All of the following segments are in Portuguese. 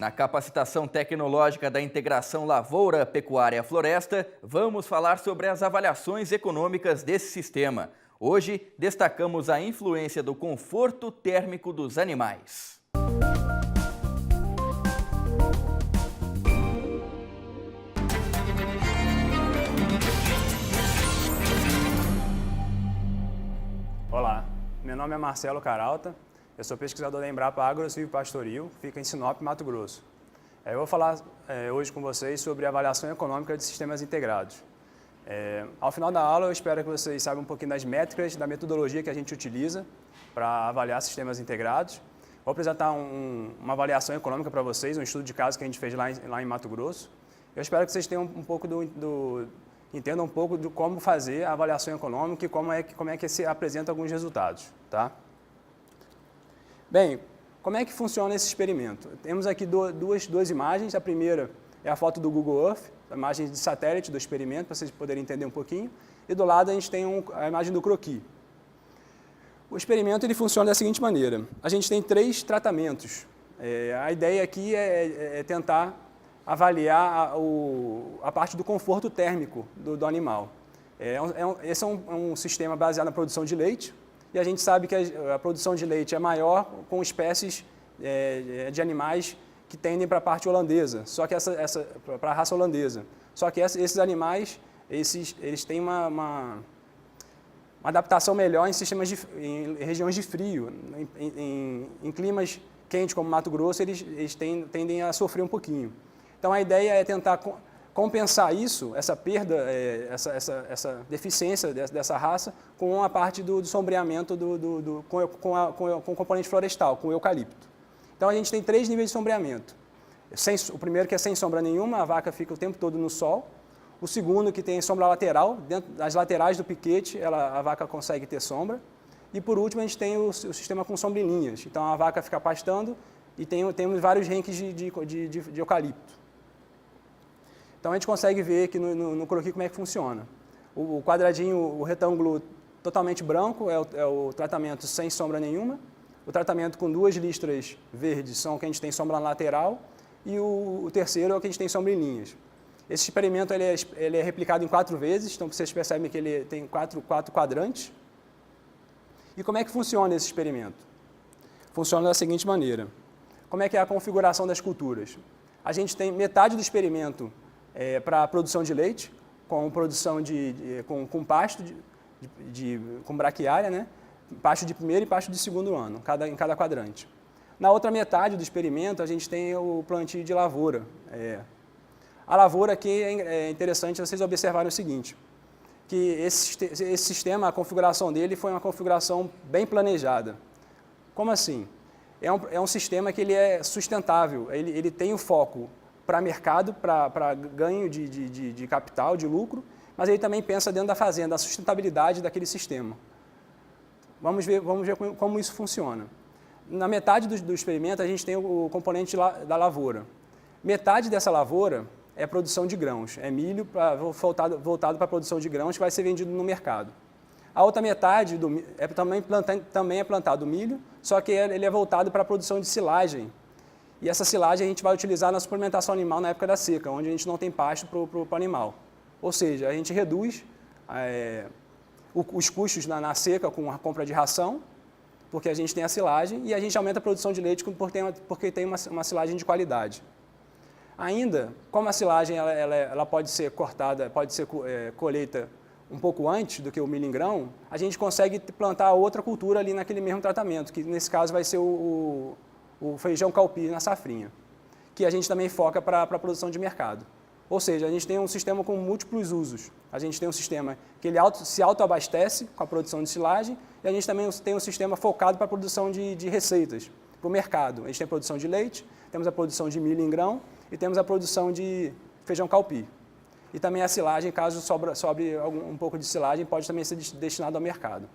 Na capacitação tecnológica da integração lavoura, pecuária, floresta, vamos falar sobre as avaliações econômicas desse sistema. Hoje, destacamos a influência do conforto térmico dos animais. Olá, meu nome é Marcelo Caralta, eu sou pesquisador da Embrapa Agro-Silvio-Pastoril, fica em Sinop, Mato Grosso. Eu vou falar hoje com vocês sobre a avaliação econômica de sistemas integrados. Ao final da aula, eu espero que vocês saibam um pouquinho das métricas, da metodologia que a gente utiliza para avaliar sistemas integrados. Vou apresentar uma avaliação econômica para vocês, um estudo de caso que a gente fez lá em Mato Grosso. Eu espero que vocês tenham um pouco entendam um pouco de como fazer a avaliação econômica e como é que se apresenta alguns resultados. Tá? Bem, como é que funciona esse experimento? Temos aqui duas imagens. A primeira é a foto do Google Earth, a imagem de satélite do experimento, para vocês poderem entender um pouquinho. E do lado a gente tem a imagem do croquis. O experimento ele funciona da seguinte maneira. A gente tem 3 tratamentos. A ideia aqui é tentar avaliar a parte do conforto térmico do animal. Esse é um sistema baseado na produção de leite, e a gente sabe que a produção de leite é maior com espécies de animais que tendem para a parte holandesa, só que para a raça holandesa. Só que esses animais, eles têm uma adaptação melhor em regiões de frio. Em climas quentes como Mato Grosso, eles tendem a sofrer um pouquinho. Então, a ideia é tentar compensar isso, essa perda, essa deficiência dessa raça, com a parte do sombreamento com o componente florestal, com o eucalipto. Então, a gente tem 3 níveis de sombreamento. O primeiro, que é sem sombra nenhuma, a vaca fica o tempo todo no sol. O segundo, que tem sombra lateral, dentro das laterais do piquete, a vaca consegue ter sombra. E, por último, a gente tem o sistema com sombrelinhas. Então, a vaca fica pastando e temos vários renques de eucalipto. Então, a gente consegue ver aqui no croquis como é que funciona. O quadradinho, o retângulo totalmente branco é o tratamento sem sombra nenhuma. O tratamento com 2 listras verdes são o que a gente tem sombra lateral. E o terceiro é o que a gente tem sombrelinhas. Esse experimento ele é replicado em 4 vezes, então vocês percebem que ele tem 4 quadrantes. E como é que funciona esse experimento? Funciona da seguinte maneira. Como é que é a configuração das culturas? A gente tem metade do experimento para a produção de leite, com produção com pasto, com braquiária, né? Pasto de primeiro e pasto de segundo ano, em cada quadrante. Na outra metade do experimento, a gente tem o plantio de lavoura. A lavoura aqui é interessante vocês observarem o seguinte, que esse sistema, a configuração dele foi uma configuração bem planejada. Como assim? É um sistema que ele é sustentável, ele tem o foco para mercado, para ganho de capital, de lucro, mas ele também pensa dentro da fazenda, a sustentabilidade daquele sistema. Vamos ver como isso funciona. Na metade do experimento, a gente tem o componente da lavoura. Metade dessa lavoura é produção de grãos, é milho voltado para a produção de grãos que vai ser vendido no mercado. A outra metade também é plantado milho, só que ele é voltado para a produção de silagem. E essa silagem a gente vai utilizar na suplementação animal na época da seca, onde a gente não tem pasto para o animal. Ou seja, a gente reduz os custos na seca com a compra de ração, porque a gente tem a silagem, e a gente aumenta a produção de leite porque tem uma silagem de qualidade. Ainda, como a silagem ela pode ser cortada, pode ser colheita um pouco antes do que o milho em grão, a gente consegue plantar outra cultura ali naquele mesmo tratamento, que nesse caso vai ser o feijão calpis na safrinha, que a gente também foca para a produção de mercado. Ou seja, a gente tem um sistema com múltiplos usos. A gente tem um sistema que ele se autoabastece com a produção de silagem, e a gente também tem um sistema focado para a produção de receitas, para o mercado. A gente tem a produção de leite, temos a produção de milho em grão e temos a produção de feijão calpis. E também a silagem, caso sobre um pouco de silagem, pode também ser destinado ao mercado.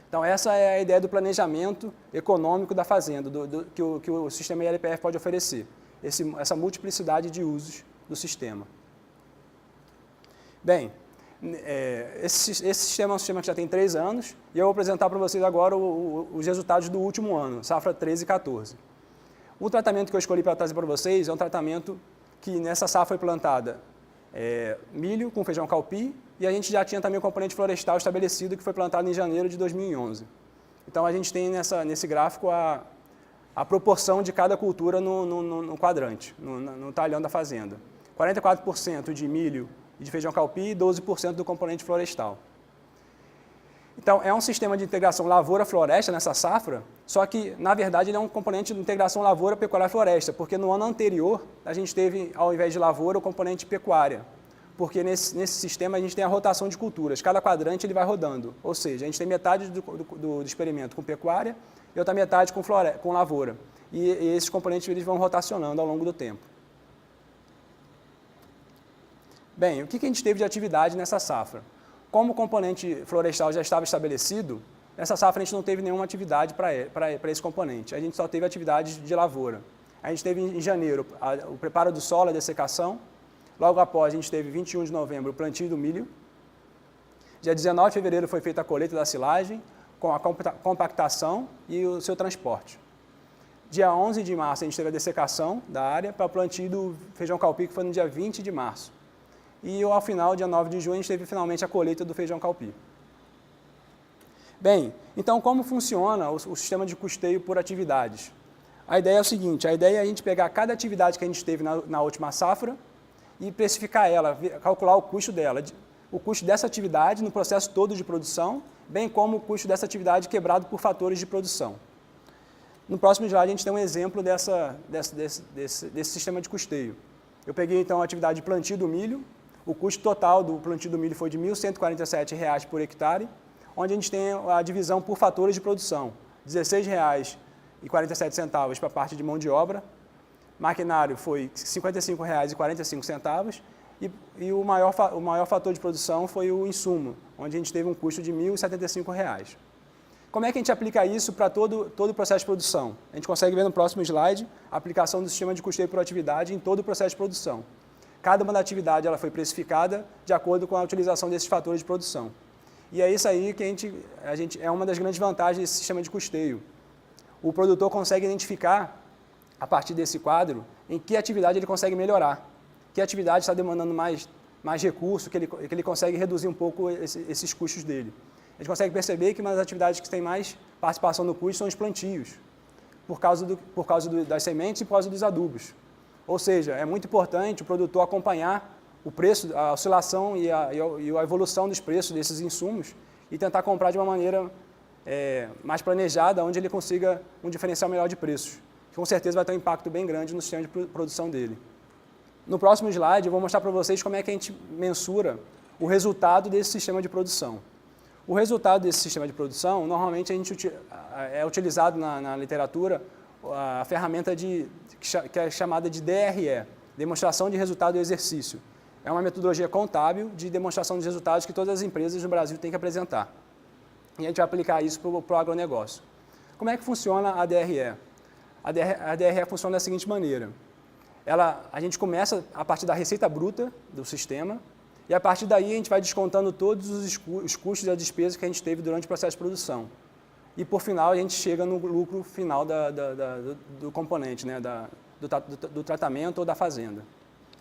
Então, essa é a ideia do planejamento econômico da fazenda, que o sistema ILPF pode oferecer, essa multiplicidade de usos do sistema. Bem, esse sistema é um sistema que já tem 3 anos, e eu vou apresentar para vocês agora os resultados do último ano, safra 13 e 14. O tratamento que eu escolhi para trazer para vocês é um tratamento que nessa safra foi plantada milho com feijão calpi, e a gente já tinha também o componente florestal estabelecido, que foi plantado em janeiro de 2011. Então, a gente tem nesse gráfico a proporção de cada cultura no quadrante, no talhão da fazenda. 44% de milho e de feijão calpi e 12% do componente florestal. Então, é um sistema de integração lavoura-floresta nessa safra, só que, na verdade, ele é um componente de integração lavoura-pecuária-floresta, porque no ano anterior, a gente teve, ao invés de lavoura, o componente pecuária, porque nesse sistema a gente tem a rotação de culturas, cada quadrante ele vai rodando, ou seja, a gente tem metade do experimento com pecuária e outra metade com lavoura, e esses componentes eles vão rotacionando ao longo do tempo. Bem, o que a gente teve de atividade nessa safra? Como o componente florestal já estava estabelecido, nessa safra a gente não teve nenhuma atividade para esse componente, a gente só teve atividade de lavoura. A gente teve em janeiro o preparo do solo, a dessecação, logo após a gente teve 21 de novembro o plantio do milho, dia 19 de fevereiro foi feita a colheita da silagem, com a compactação e o seu transporte. Dia 11 de março a gente teve a dessecação da área para o plantio do feijão calpi, que foi no dia 20 de março. E ao final, dia 9 de junho, a gente teve finalmente a colheita do feijão calpi. Bem, então como funciona o sistema de custeio por atividades? A ideia é o seguinte, a ideia é a gente pegar cada atividade que a gente teve na última safra e precificar ela, calcular o custo dela, o custo dessa atividade no processo todo de produção, bem como o custo dessa atividade quebrado por fatores de produção. No próximo slide, a gente tem um exemplo desse sistema de custeio. Eu peguei, então, a atividade de plantio do milho. O custo total do plantio do milho foi de R$ 1.147 por hectare, onde a gente tem a divisão por fatores de produção. R$ 16,47 para a parte de mão de obra, maquinário foi R$ 55,45 e o maior fator de produção foi o insumo, onde a gente teve um custo de R$ 1.075. Como é que a gente aplica isso para todo o processo de produção? A gente consegue ver no próximo slide a aplicação do sistema de custeio por atividade em todo o processo de produção. Cada uma da atividade ela foi precificada de acordo com a utilização desses fatores de produção. E é isso aí que é uma das grandes vantagens desse sistema de custeio. O produtor consegue identificar, a partir desse quadro, em que atividade ele consegue melhorar, que atividade está demandando mais recurso, que ele consegue reduzir um pouco esses custos dele. A gente consegue perceber que uma das atividades que tem mais participação no custo são os plantios, por causa das sementes e por causa dos adubos. Ou seja, é muito importante o produtor acompanhar o preço, a oscilação e a evolução dos preços desses insumos e tentar comprar de uma maneira mais planejada, onde ele consiga um diferencial melhor de preços, que com certeza vai ter um impacto bem grande no sistema de produção dele. No próximo slide, eu vou mostrar para vocês como é que a gente mensura o resultado desse sistema de produção. O resultado desse sistema de produção, normalmente é utilizado na literatura a ferramenta que é chamada de DRE, Demonstração de Resultado do Exercício. É uma metodologia contábil de demonstração de resultados que todas as empresas no Brasil têm que apresentar. E a gente vai aplicar isso para o agronegócio. Como é que funciona a DRE? A DRE funciona da seguinte maneira. A gente começa a partir da receita bruta do sistema e a partir daí a gente vai descontando todos os custos e as despesas que a gente teve durante o processo de produção. E, por final, a gente chega no lucro final do componente, né, do tratamento ou da fazenda.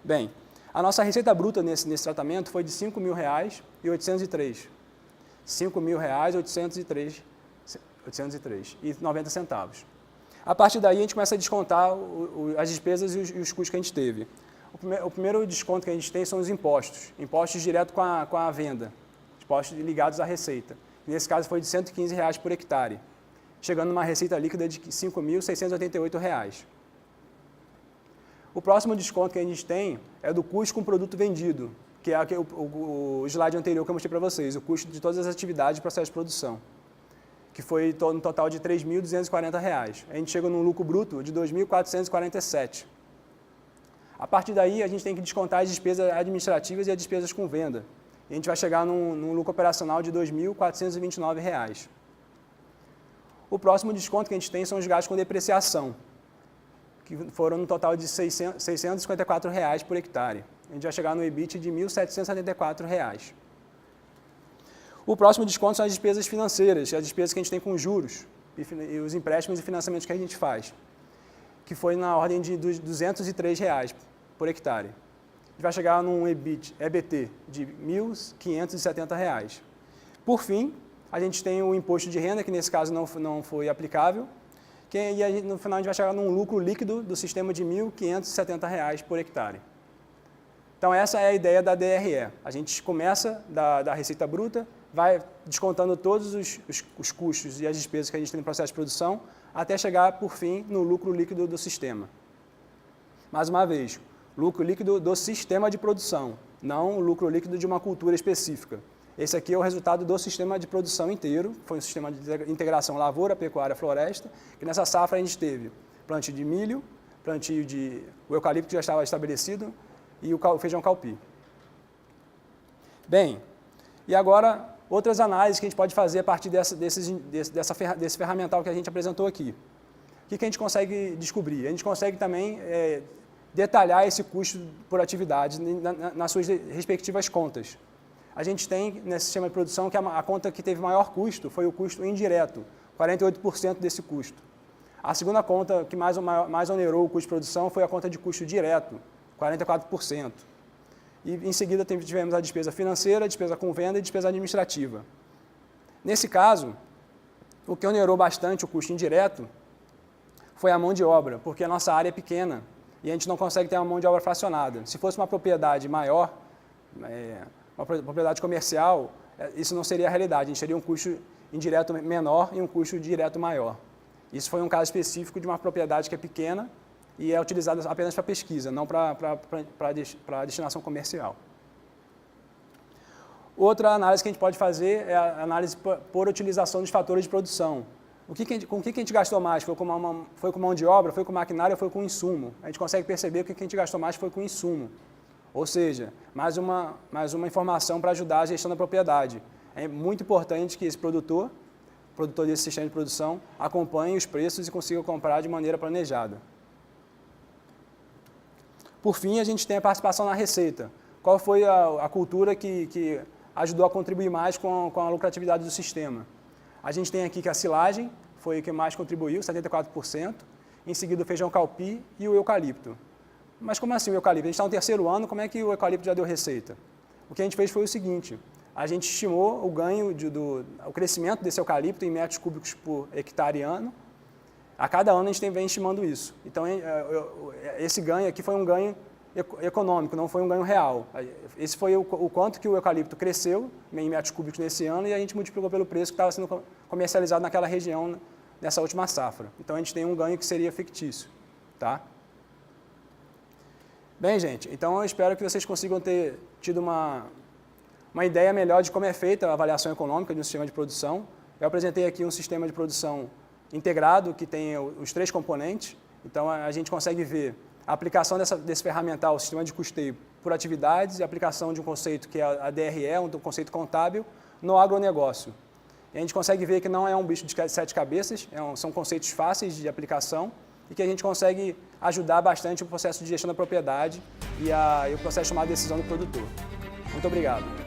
Bem, a nossa receita bruta nesse tratamento foi de R$ 5.803. R$ 5.803,90. A partir daí, a gente começa a descontar as despesas e os custos que a gente teve. O primeiro desconto que a gente tem são os impostos. Impostos direto com a venda. Impostos ligados à receita. Nesse caso, foi de R$ 115 por hectare, chegando numa receita líquida de R$ 5.688. O próximo desconto que a gente tem é do custo com produto vendido, que é o slide anterior que eu mostrei para vocês, o custo de todas as atividades de processo de produção, que foi no total de R$ 3.240. A gente chega num lucro bruto de R$ 2.447. A partir daí, a gente tem que descontar as despesas administrativas e as despesas com venda. E a gente vai chegar num lucro operacional de R$ 2.429. O próximo desconto que a gente tem são os gastos com depreciação, que foram no total de R$ 654 por hectare. A gente vai chegar no EBIT de R$ 1.774. O próximo desconto são as despesas financeiras, as despesas que a gente tem com juros e os empréstimos e financiamentos que a gente faz. que foi na ordem de R$ 203 por hectare. A gente vai chegar num EBT de R$ 1.570. Por fim, a gente tem o imposto de renda, que nesse caso não foi aplicável, e no final a gente vai chegar num lucro líquido do sistema de R$ 1.570 por hectare. Então essa é a ideia da DRE. A gente começa da receita bruta, vai descontando todos os custos e as despesas que a gente tem no processo de produção, até chegar, por fim, no lucro líquido do sistema. Mais uma vez, lucro líquido do sistema de produção, não o lucro líquido de uma cultura específica. Esse aqui é o resultado do sistema de produção inteiro, foi um sistema de integração lavoura, pecuária, floresta, que nessa safra a gente teve plantio de milho, plantio de o eucalipto que já estava estabelecido e o feijão calpi. Bem, e agora outras análises que a gente pode fazer a partir desse ferramental que a gente apresentou aqui. O que a gente consegue descobrir? A gente consegue também detalhar esse custo por atividade nas suas respectivas contas. A gente tem, nesse sistema de produção, que a conta que teve maior custo foi o custo indireto, 48% desse custo. A segunda conta que mais onerou o custo de produção foi a conta de custo direto, 44%. E, em seguida, tivemos a despesa financeira, a despesa com venda e a despesa administrativa. Nesse caso, o que onerou bastante o custo indireto foi a mão de obra, porque a nossa área é pequena e a gente não consegue ter uma mão de obra fracionada. Se fosse uma propriedade maior, uma propriedade comercial, isso não seria a realidade. A gente teria um custo indireto menor e um custo direto maior. Isso foi um caso específico de uma propriedade que é pequena e é utilizada apenas para pesquisa, não para destinação comercial. Outra análise que a gente pode fazer é a análise por utilização dos fatores de produção. Com o que a gente gastou mais? Foi com mão de obra, foi com maquinário ou foi com insumo? A gente consegue perceber que o que a gente gastou mais foi com insumo. Ou seja, mais uma informação para ajudar a gestão da propriedade. É muito importante que esse produtor desse sistema de produção, acompanhe os preços e consiga comprar de maneira planejada. Por fim, a gente tem a participação na receita. Qual foi a cultura que ajudou a contribuir mais com a lucratividade do sistema? A gente tem aqui que a silagem foi o que mais contribuiu, 74%. Em seguida, o feijão calpi e o eucalipto. Mas como assim o eucalipto? A gente está no terceiro ano, como é que o eucalipto já deu receita? O que a gente fez foi o seguinte: a gente estimou o ganho, o crescimento desse eucalipto em metros cúbicos por hectare ano. A cada ano a gente vem estimando isso. Então, esse ganho aqui foi um ganho econômico, não foi um ganho real. Esse foi o quanto que o eucalipto cresceu em metros cúbicos nesse ano e a gente multiplicou pelo preço que estava sendo comercializado naquela região nessa última safra. Então, a gente tem um ganho que seria fictício. Tá? Bem, gente, então eu espero que vocês consigam ter tido uma ideia melhor de como é feita a avaliação econômica de um sistema de produção. Eu apresentei aqui um sistema de produção integrado que tem os 3 componentes. Então, a gente consegue ver a aplicação desse ferramental, o sistema de custeio, por atividades e a aplicação de um conceito que é a DRE, um conceito contábil, no agronegócio. E a gente consegue ver que não é um bicho de 7 cabeças, são conceitos fáceis de aplicação e que a gente consegue ajudar bastante o processo de gestão da propriedade e o processo de tomar a decisão do produtor. Muito obrigado.